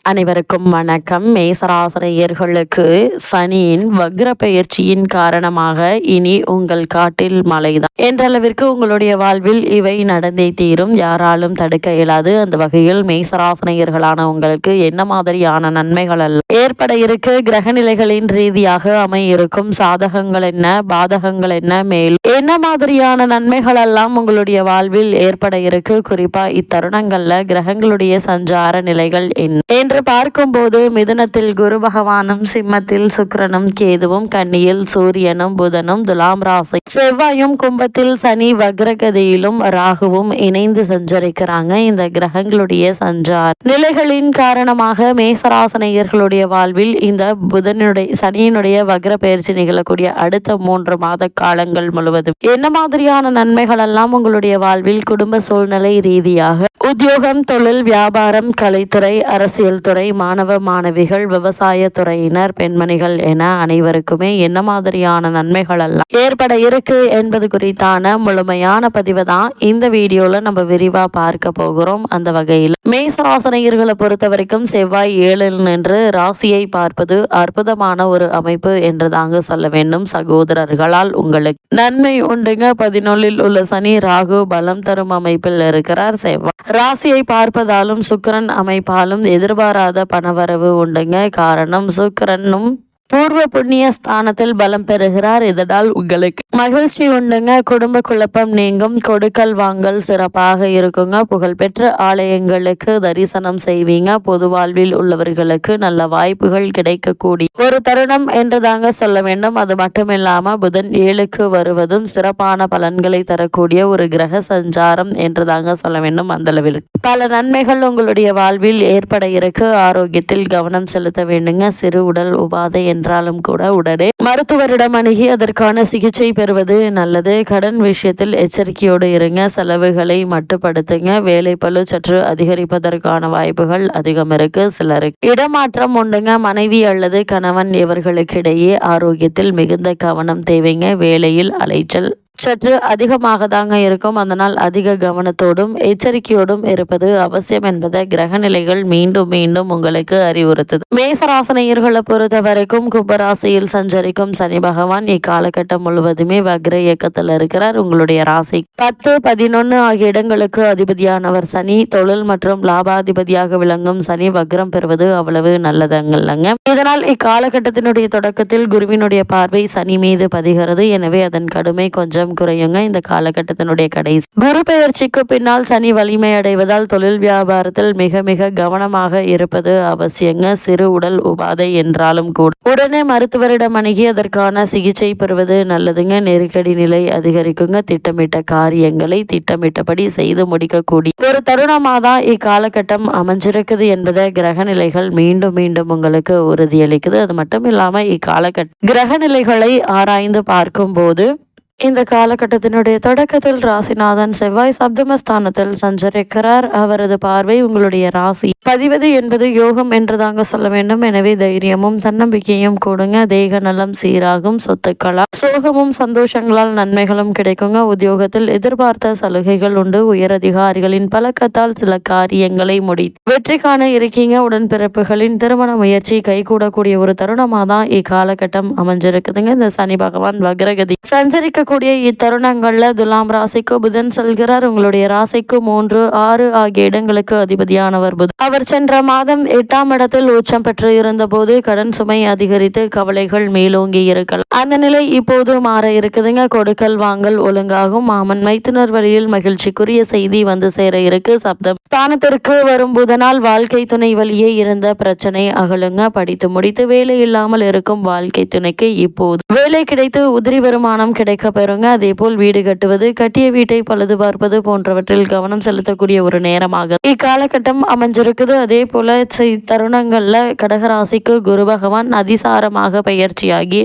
அனைவருக்கும் வணக்கம். மேசராசினியர்களுக்கு சனியின் வக்ர பெயர்ச்சியின் காரணமாக இனி உங்கள் காட்டில் மழைதான் என்றளவிற்கு உங்களுடைய வாழ்வில் இவை நடந்தே தீரும். யாராலும் தடுக்க இயலாது. அந்த வகையில் மேசராசினியர்களான உங்களுக்கு என்ன மாதிரியான நன்மைகள் அல்ல ஏற்பட இருக்கு, கிரக நிலைகளின் ரீதியாக அமையிருக்கும் சாதகங்கள் என்ன, பாதகங்கள் என்ன, மேலும் என்ன மாதிரியான நன்மைகள் எல்லாம் உங்களுடைய வாழ்வில் ஏற்பட இருக்கு, குறிப்பா இத்தருணங்கள்ல கிரகங்களுடைய சஞ்சார நிலைகள் என்ன என்று பார்க்கும்போது மிதுனத்தில் குரு பகவானும், சிம்மத்தில் சுக்கிரனும், கேதுவும், கன்னியில் சூரியனும், புதனும், துலாம் ராசி செவ்வாயும், கும்பத்தில் சனி வக்ரகதியிலும் ராகுவும் இணைந்து சஞ்சரிக்கிறாங்க. இந்த கிரகங்களுடைய சஞ்சார நிலைகளின் காரணமாக மேசராசினியர்களுடைய வாழ்வில் இந்த சனியினுடைய வக்ர பயிற்சி நிகழக்கூடிய அடுத்த 3 மாத காலங்கள் முழுவதும் என்ன மாதிரியான நன்மைகள் எல்லாம் உங்களுடைய வாழ்வில் குடும்ப சூழ்நிலை ரீதியாக, உத்தியோகம், தொழில், வியாபாரம், கலைத்துறை, அரசியல் துறை, மாணவ மாணவிகள், விவசாய துறையினர், பெண்மணிகள் என அனைவருக்குமே என்ன மாதிரியான நன்மைகள் எல்லாம் ஏற்பட இருக்கு என்பது குறித்தான முழுமையான பதிவை தான் இந்த வீடியோல நம்ம விரிவா பார்க்க போகிறோம். அந்த வகையில் மேசராசினியர்களை பொறுத்த வரைக்கும் செவ்வாய் 7 நின்று ராசியை பார்ப்பது அற்புதமான ஒரு அமைப்பு என்று தாங்க சொல்ல வேண்டும். சகோதரர்களால் உங்களுக்கு நன்மை உண்டுங்க. 11 உள்ள சனி ராகு பலம் தரும் அமைப்பில் இருக்கிறார். செவ்வாய் ராசியை பார்ப்பதாலும் சுக்கிரன் அமைப்பாலும் எதிர்பாராத பணவரவு உண்டுங்க. காரணம் சுக்கிரனும் பூர்வ புண்ணிய ஸ்தானத்தில் பலம் பெறுகிறார். இதனால் உங்களுக்கு மகிழ்ச்சி உண்டுங்க. குடும்ப குழப்பம் நீங்கும். கொடுக்கல் வாங்கல் சிறப்பாக இருக்குங்க. புகழ்பெற்ற ஆலயங்களுக்கு தரிசனம் செய்வீங்க. பொது வாழ்வில் உள்ளவர்களுக்கு நல்ல வாய்ப்புகள் கிடைக்கக்கூடிய ஒரு தருணம் என்று தாங்க சொல்ல வேண்டும். அது மட்டும் இல்லாம புதன் 7க்கு வருவதும் சிறப்பான பலன்களை தரக்கூடிய ஒரு கிரக சஞ்சாரம் என்று தாங்க சொல்ல வேண்டும். அந்த அளவில் பல நன்மைகள் உங்களுடைய வாழ்வில் ஏற்பட இருக்கு. ஆரோக்கியத்தில் கவனம் செலுத்த வேண்டுங்க. சிறு உடல் உபாதை என்றாலும் கூட உடனே மருத்துவரிடம் அணுகி அதற்கான சிகிச்சை பெறுவது நல்லது. கடன் விஷயத்தில் எச்சரிக்கையோடு இருங்க. செலவுகளை மட்டுப்படுத்துங்க. வேலை பளு சற்று அதிகரிப்பதற்கான வாய்ப்புகள் அதிகம் இருக்கு. சிலருக்கு இடமாற்றம் உண்டுங்க. மனைவி அல்லது கணவன் இவர்களுக்கிடையே ஆரோக்கியத்தில் மிகுந்த கவனம் தேவைங்க. வேலையில் அலைச்சல் சற்று அதிகமாக தாங்க இருக்கும். அதனால் அதிக கவனத்தோடும் எச்சரிக்கையோடும் இருப்பது அவசியம் என்பதை கிரக நிலைகள் மீண்டும் மீண்டும் உங்களுக்கு அறிவுறுத்துது. மேசராசினியர்களை பொறுத்த வரைக்கும் கும்பராசியில் சஞ்சரிக்கும் சனி பகவான் இக்காலகட்டம் முழுவதுமே வக்ர இயக்கத்தில் இருக்கிறார். உங்களுடைய ராசி 10, 11 ஆகிய இடங்களுக்கு அதிபதியானவர் சனி. தொழில் மற்றும் லாபாதிபதியாக விளங்கும் சனி வக்ரம் பெறுவது அவ்வளவு நல்லதங்கல்லங்க. இதனால் இக்காலகட்டத்தினுடைய தொடக்கத்தில் குருவினுடைய பார்வை சனி மீது பதிகிறது. எனவே அதன் கடுமை கொஞ்சம் குறையுங்க. இந்த காலகட்டத்தினுடைய கடைசி குரு பெயர்ச்சிக்கு பின்னால் சனி வலிமை அடைவதால் தொழில் வியாபாரத்தில் மிக மிக கவனமாக இருப்பது அவசியங்க. சிறு உடல் உபாதை என்றாலும் கூட உடனே மருத்துவரிடம் அணுகி அதற்கான சிகிச்சை பெறுவது நல்லதுங்க. நெருக்கடி நிலை அதிகரிக்குங்க. திட்டமிட்ட காரியங்களை திட்டமிட்டபடி செய்து முடிக்கக்கூடிய ஒரு தருணமாக தான் இக்காலகட்டம் அமைஞ்சிருக்குது என்பதை கிரக நிலைகள் மீண்டும் மீண்டும் உங்களுக்கு உறுதியளிக்குது. அது மட்டும் இல்லாம இக்காலகட்ட கிரக நிலைகளை ஆராய்ந்து பார்க்கும் போது இந்த காலகட்டத்தினுடைய தொடக்கத்தில் ராசிநாதன் செவ்வாய் சப்தமஸ்தானத்தில் சஞ்சரிக்கிறார். அவரது பார்வை உங்களுடைய ராசி பதிவது என்பது யோகம் என்று தாங்க சொல்ல வேண்டும். எனவே தைரியமும் தன்னம்பிக்கையும் கூடுங்க. தேக நலம் சீராகும். சொத்துக்களால் சோகமும் சந்தோஷங்களால் நன்மைகளும் கிடைக்குங்க. உத்தியோகத்தில் எதிர்பார்த்த சலுகைகள் உண்டு. உயர் அதிகாரிகளின் பழக்கத்தால் சில காரியங்களை வெற்றி காண இருக்கீங்க. உடன்பிறப்புகளின் திருமண முயற்சி கைகூடக்கூடிய ஒரு தருணமாக தான் இக்காலகட்டம் அமைஞ்சிருக்குதுங்க. இந்த சனி பகவான் வக்ரகதி சஞ்சரிக்க கூடிய இத்தருணங்கள்ல துலாம் ராசிக்கு புதன் செல்கிறார். உங்களுடைய ராசிக்கு 3, 6 ஆகிய இடங்களுக்கு அதிபதியானவர் புதன். அவர் சென்ற மாதம் 8ஆம் இடத்தில் உச்சம் பெற்று இருந்த போது கடன் சுமை அதிகரித்து கவலைகள் மேலோங்கி இருக்கலாம். அந்த நிலை இப்போது மாற இருக்குதுங்க. கொடுக்கல் வாங்கல் ஒழுங்காகும். மாமன் மைத்துனர் வழியில் மகிழ்ச்சிக்குரிய செய்தி வந்து சேர இருக்கு. சப்தம் ஸ்தானத்திற்கு வரும் புதனால் வாழ்க்கை துணை வழியே இருந்த பிரச்சனை அகலுங்க. படித்து முடித்து வேலை இல்லாமல் இருக்கும் வாழ்க்கை துணைக்கு இப்போது வேலை கிடைத்து உதிரி வருமானம் கிடைக்க பெறுங்க. அதே போல் வீடு கட்டுவது, கட்டிய வீட்டை பழுது பார்ப்பது போன்றவற்றில் கவனம் செலுத்தக்கூடிய ஒரு நேரமாக இக்காலகட்டம் அமைஞ்சிருக்குது. அதே போல தருணங்கள்ல கடகராசிக்கு குரு பகவான் அதிசாரமாக பயிற்சியாகி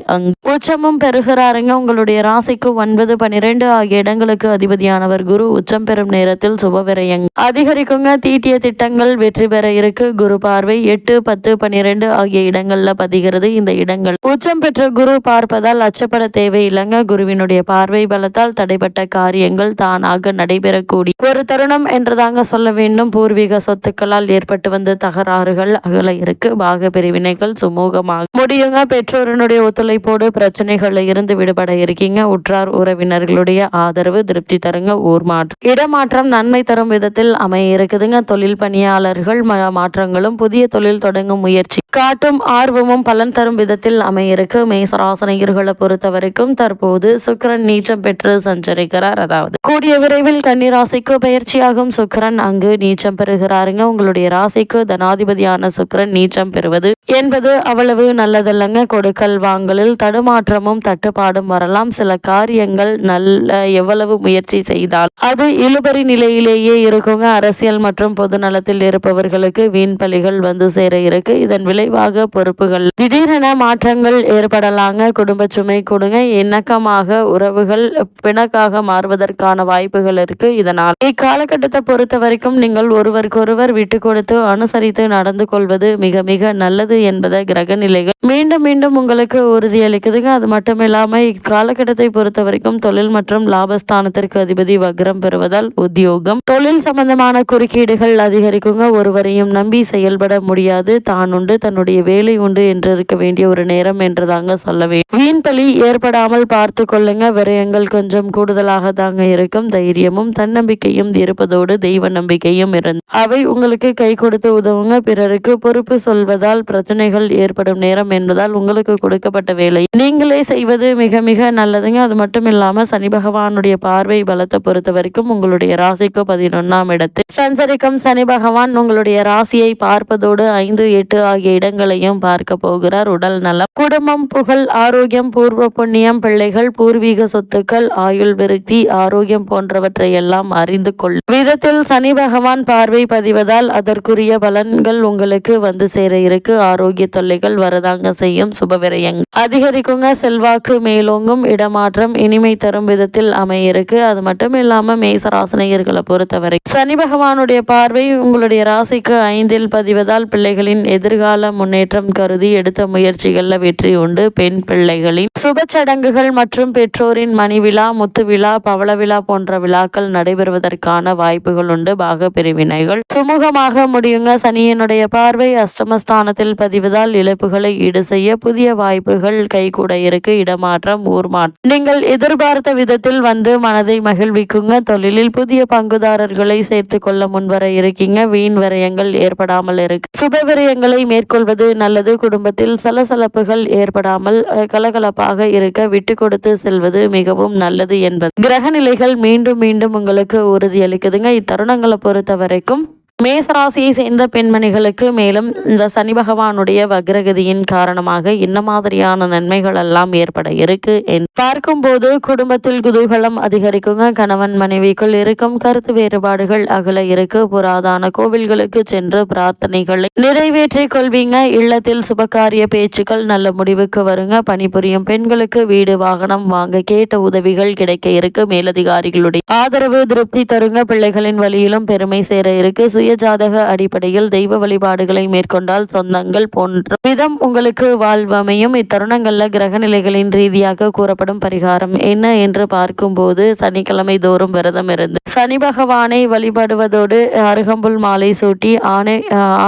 உச்சமும் பெறுகிறாருங்க. உங்களுடைய ராசிக்கு 9, 12 ஆகிய இடங்களுக்கு அதிபதியானவர் குரு உச்சம் பெறும் நேரத்தில் சுப விரயங்கள் அதிகரிக்குங்க. தீட்டிய திட்டங்கள் வெற்றி பெற இருக்கு. குரு பார்வை 8, 10, 12 ஆகிய இடங்கள்ல பதிகிறது. இந்த இடங்கள் உச்சம் பெற்ற குரு பார்ப்பதால் அச்சப்பட தேவையில்லைங்க. குருவினுடைய பார்வை பலத்தால் தடைப்பட்ட காரியங்கள் தானாக நடைபெறக்கூடிய ஒரு தருணம் என்றுதாங்க சொல்ல வேண்டும். பூர்வீக சொத்துக்களால் ஏற்பட்டு வந்த தகராறுகள் அகல இருக்கு. பாக பிரிவினைகள் சுமூகமாக முடியுங்க. பெற்றோரினுடைய ஒத்துழைப்போடு பிரச்சனைகள்ல இருந்து விடுபட இருக்கீங்க. உற்றார் உறவினர்களுடைய ஆதரவு திருப்தி தருங்க. ஊர் மாற்றம் இடமாற்றம் நன்மை தரும் விதத்தில் அமைய இருக்குதுங்க. தொழில் பணியாளர்கள் மாற்றங்களும் புதிய தொழில் தொடங்கும் முயற்சி காட்டும் ஆர்வமும் பலன் தரும் விதத்தில் அமைய இருக்கு. மேசராசினியர்களை பொறுத்த வரைக்கும் தற்போது சுக்கிரன் நீச்சம் பெற்று சஞ்சரிக்கிறார். அதாவது கூடிய விரைவில் கன்னிராசிக்கு பயிற்சியாகும் சுக்கிரன் அங்கு நீச்சம் பெறுகிறாருங்க. உங்களுடைய ராசிக்கு தனாதிபதியான சுக்கிரன் நீச்சம் பெறுவது என்பது அவ்வளவு நல்லதல்லங்க. கொடுக்கல் வாங்கலில் தடுமாற்றமும் தட்டுப்பாடும் வரலாம். சில காரியங்கள் நல்ல எவ்வளவு முயற்சி செய்தால் அது இழுபறி நிலையிலேயே இருக்குங்க. அரசியல் மற்றும் பொது நலத்தில் இருப்பவர்களுக்கு வீண் பலிகள் வந்து சேர இருக்கு. இதன் விளைவாக பொறுப்புகள் திடீரென மாற்றங்கள் ஏற்படலாங்க. குடும்ப சுமை கொடுங்க. இணக்கமாக உறவுகள் பிணக்காக மாறுவதற்கான வாய்ப்புகள் இருக்கு. இதனால் இக்காலகட்டத்தை பொறுத்த வரைக்கும் நீங்கள் ஒருவருக்கொருவர் விட்டு கொடுத்து அனுசரித்து நடந்து கொள்வது மிக மிக நல்லது என்பதை கிரக நிலைகள் மீண்டும் மீண்டும் உங்களுக்கு உறுதியளிக்குதுங்க. அது மட்டும் இல்லாம இக்காலகட்டத்தை பொறுத்த வரைக்கும் தொழில் மற்றும் லாபஸ்தானத்திற்கு அதிபதி வக்ரம் பெறுவதால் உத்தியோகம் தொழில் சம்பந்தமான குறுக்கீடுகள் அதிகரிக்குங்க. ஒருவரையும் நம்பி செயல்பட முடியாது. தான் உண்டு தன்னுடைய வேலை உண்டு என்று இருக்க வேண்டிய ஒரு நேரம் என்றுதாங்க சொல்ல வேண்டும். வீண்பலி ஏற்படாமல் பார்த்து கொள்ளுங்க. விரயங்கள் கொஞ்சம் கூடுதலாக தாங்க இருக்கும். தைரியமும் தன்னம்பிக்கையும் இருப்பதோடு தெய்வ நம்பிக்கையும் இருந்து அவை உங்களுக்கு கை கொடுத்து உதவுங்க. பிறருக்கு பொறுப்பு சொல்வதால் பிரச்சனைகள் ஏற்படும் நேரம் என்பதால் உங்களுக்கு கொடுக்கப்பட்ட வேலை நீங்களே செய்வது மிக மிக நல்லதுங்க. அது மட்டும் இல்லாம சனி பகவானுடைய பார்வை பலத்தை பொறுத்த வரைக்கும் உங்களுடைய ராசிக்கு 11ஆம் இடத்தில் சஞ்சரிக்கும் சனி பகவான் உங்களுடைய ராசியை பார்ப்பதோடு 5, 8 ஆகிய இடங்களையும் பார்க்க போகிறார். உடல் நலம், குடும்பம், புகழ், ஆரோக்கியம், பூர்வ புண்ணியம், பிள்ளைகள், பூர்வீக சொத்துக்கள், ஆயுள் விருத்தி, ஆரோக்கியம் போன்றவற்றை எல்லாம் அறிந்து கொள்ளும் விதத்தில் சனி பகவான் பார்வை பதிவதால் அதற்குரிய பலன்கள் உங்களுக்கு வந்து சேர இருக்கு. ஆரோக்கிய தொல்லைகள் வரதாங்க செய்யும். சுபவிரயங்கள் அதிகரிக்குங்க. செல்வாக்கு மேலோங்கும். இடமாற்றம் இனிமை தரும் விதத்தில் அமையிருக்கு. அது மட்டும் இல்லாம மேசராசினியர்களை பொறுத்தவரை சனி பகவானுடைய பார்வை உங்களுடைய ராசிக்கு 5இல் பதிவதால் பிள்ளைகளின் எதிர்கால முன்னேற்றம் கருதி எடுத்த முயற்சிகள்ல வெற்றி உண்டு. பெண் பிள்ளைகளின் சுப சடங்குகள் மற்றும் பெற்றோரின் மணி விழா, முத்து விழா, பவள விழா போன்ற விழாக்கள் நடைபெறுவதற்கான வாய்ப்புகள் உண்டு. பாக பிரிவினைகள் சுமூகமாக முடியுங்க. சனியினுடைய பார்வை அஷ்டமஸ்தானத்தில் பதிவதால் இழப்புகளை ஈடு செய்ய புதிய வாய்ப்புகள் கைகூட இருக்கு. இடமாற்றம், ஊர் மாற்றம் நீங்கள் எதிர்பார்த்த விதத்தில் வந்து மனதை மகிழ்விக்குங்க. தொழிலில் புதிய பங்குதாரர்களை சேர்த்து கொள்ள முன்வர இருக்கீங்க. வீண் விரயங்கள் ஏற்படாமல் இருக்கு. சுப விரயங்களை மேற்கொள்வது நல்லது. குடும்பத்தில் சலசலப்புகள் ஏற்படாமல் கலகலப்பாக இருக்க விட்டு கொடுத்து செல்வது மிகவும் நல்லது என்பது கிரக நிலைகள் மீண்டும் மீண்டும் உங்களுக்கு உறுதியளிக்குதுங்க. இத்தருணங்களை பொறுத்த வரைக்கும் மேசராசியை சேர்ந்த பெண்மணிகளுக்கு மேலும் இந்த சனி பகவானுடைய வக்ரகதியின் காரணமாக என்ன மாதிரியான நன்மைகள் எல்லாம் ஏற்பட இருக்கு பார்க்கும்போது குடும்பத்தில் குதூகலம் அதிகரிக்குங்க. கணவன் மனைவிக்குள் இருக்கும் கருத்து வேறுபாடுகள் அகல இருக்கு. புராதான கோவில்களுக்கு சென்று பிரார்த்தனைகளை நிறைவேற்றிக் கொள்வீங்க. இல்லத்தில் சுபகாரிய பேச்சுக்கள் நல்ல முடிவுக்கு வருங்க. பணிபுரியும் பெண்களுக்கு வீடு வாகனம் வாங்க கேட்ட உதவிகள் கிடைக்க இருக்கு. மேலதிகாரிகளுடைய ஆதரவு திருப்தி தருங்க. பிள்ளைகளின் வழியிலும் பெருமை சேர இருக்கு. சுய ஜாதக அடிப்படையில் தெய்வ வழிபாடுகளை மேற்கொண்டால் சொந்தங்கள் போன்ற விதம் உங்களுக்கு வாழ்வமையும். இத்தருணங்கள்ல கிரக நிலைகளின் ரீதியாக கூறப்படும் பரிகாரம் என்ன என்று பார்க்கும்போது சனிக்கிழமை தோறும் விரதம் இருந்து சனி பகவானை வழிபடுவதோடு அருகம்புல் மாலை சூட்டி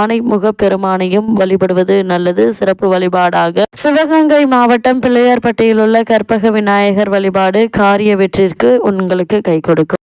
ஆணை முக பெருமானையும் வழிபடுவது நல்லது. சிறப்பு வழிபாடாக சிவகங்கை மாவட்டம் பிள்ளையார்பட்டியில் உள்ள கற்பக விநாயகர் வழிபாடு காரிய வெற்றிற்கு உங்களுக்கு கை கொடுக்கும்.